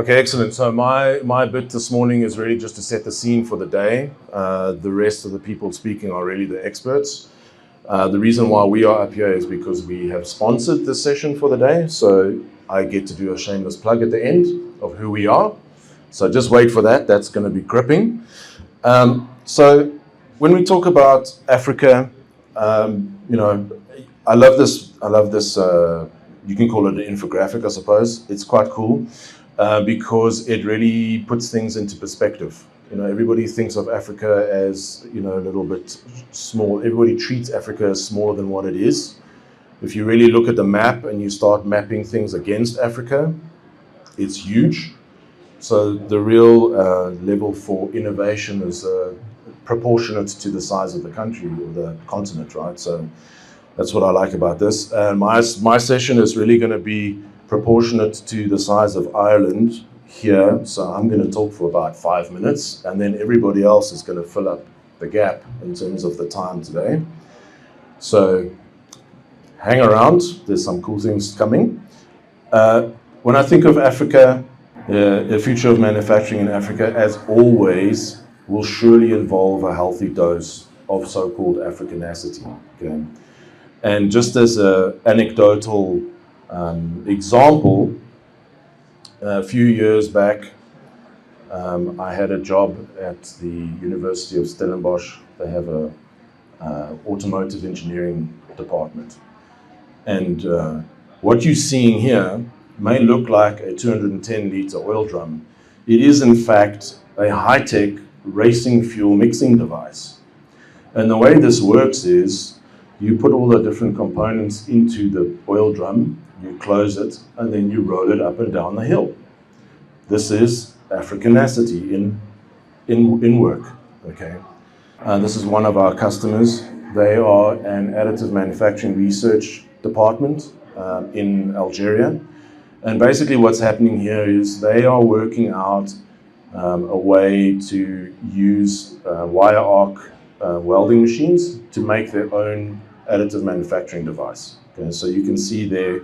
Okay, excellent. So my bit this morning is really just to set the scene for the day. The rest of the people speaking are really the experts. The reason why we are up here is because we have sponsored this session for the day. So I get to do a shameless plug at the end of who we are. So just wait for that. That's going to be gripping. So when we talk about Africa, I love this. You can call it an infographic, I suppose. It's quite cool. Because it really puts things into perspective. Everybody thinks of Africa as, a little bit small. Everybody treats Africa as smaller than what it is. If you really look at the map and you start mapping things against Africa, it's huge. So the real level for innovation is proportionate to the size of the country or the continent, right? So that's what I like about this. My session is really going to be proportionate to the size of Ireland here. So I'm going to talk for about 5 minutes, and then everybody else is going to fill up the gap in terms of the time today. So hang around, there's some cool things coming. When I think of Africa, the future of manufacturing in Africa, as always, will surely involve a healthy dose of so-called Africanacity. Okay? And just as an anecdotal example, a few years back, I had a job at the University of Stellenbosch. They have a automotive engineering department. And what you're seeing here may look like a 210-liter oil drum. It is, in fact, a high-tech racing fuel mixing device. And the way this works is you put all the different components into the oil drum, you close it, and then you roll it up and down the hill. This is Africanacity in work. Okay. This is one of our customers. They are an additive manufacturing research department in Algeria. And basically what's happening here is they are working out a way to use wire arc welding machines to make their own additive manufacturing device. Okay, so you can see there,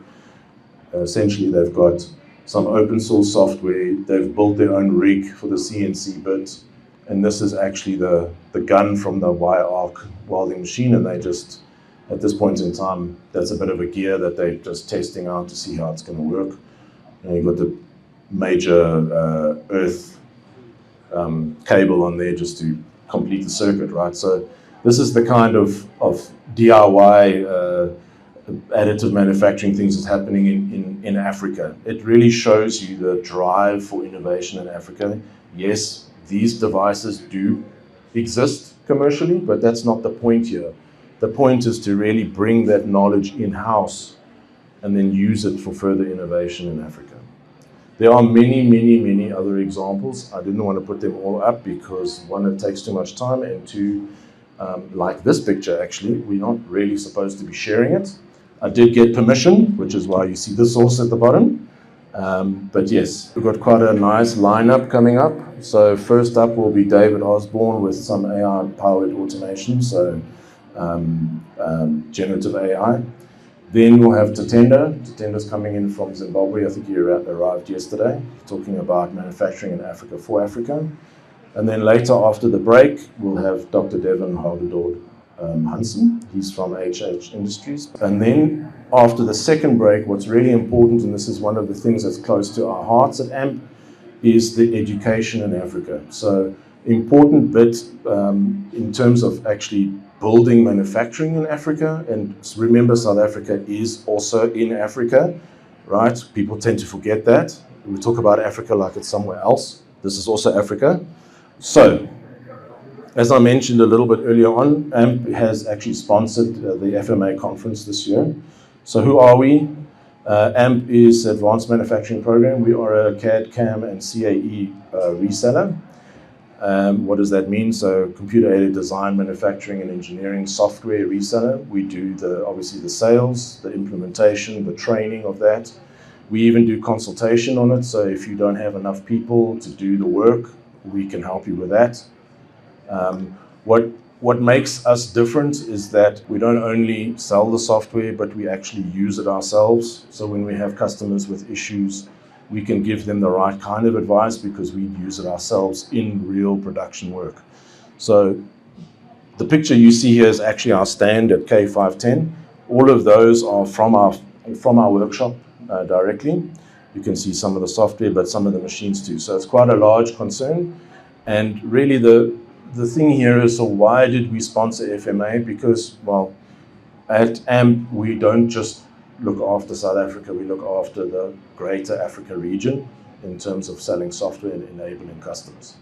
essentially they've got some open source software, they've built their own rig for the CNC bit, and this is actually the gun from the wire arc welding machine, and they just, at this point in time, that's a bit of a gear that they're just testing out to see how it's going to work. And you've got the major earth cable on there just to complete the circuit, right? So this is the kind of DIY additive manufacturing things that's happening in Africa. It really shows you the drive for innovation in Africa. Yes, these devices do exist commercially, but that's not the point here. The point is to really bring that knowledge in-house and then use it for further innovation in Africa. There are many other examples. I didn't want to put them all up because one, it takes too much time, and two, like this picture actually, we're not really supposed to be sharing it. I did get permission, which is why you see the source at the bottom. But yes, we've got quite a nice lineup coming up. So first up will be David Osborne with some AI-powered automation, so generative AI. Then we'll have Tatenda. Tatenda's coming in from Zimbabwe. I think he arrived yesterday, talking about manufacturing in Africa for Africa. And then later, after the break, we'll have Dr. Devon Halderdord Hansen. He's from HH Industries. And then after the second break, what's really important, and this is one of the things that's close to our hearts at AMP, is the education in Africa. So important bit in terms of actually building manufacturing in Africa. And remember, South Africa is also in Africa, right? People tend to forget that. We talk about Africa like it's somewhere else. This is also Africa. So, as I mentioned a little bit earlier on, AMP has actually sponsored the FMA conference this year. So who are we? AMP is Advanced Manufacturing Program. We are a CAD CAM and CAE reseller. What does that mean? So computer-aided design, manufacturing, and engineering software reseller. We do obviously the sales, the implementation, the training of that. We even do consultation on it. So if you don't have enough people to do the work, we can help you with that. What makes us different is that we don't only sell the software, but we actually use it ourselves. So when we have customers with issues we can give them the right kind of advice because we use it ourselves in real production work. So the picture you see here is actually our stand at K510. All of those are from our workshop directly. You can see some of the software, but some of the machines too. So it's quite a large concern. And really the thing here is, so why did we sponsor FMA? Because, well, at AMP, we don't just look after South Africa, we look after the greater Africa region in terms of selling software and enabling customers.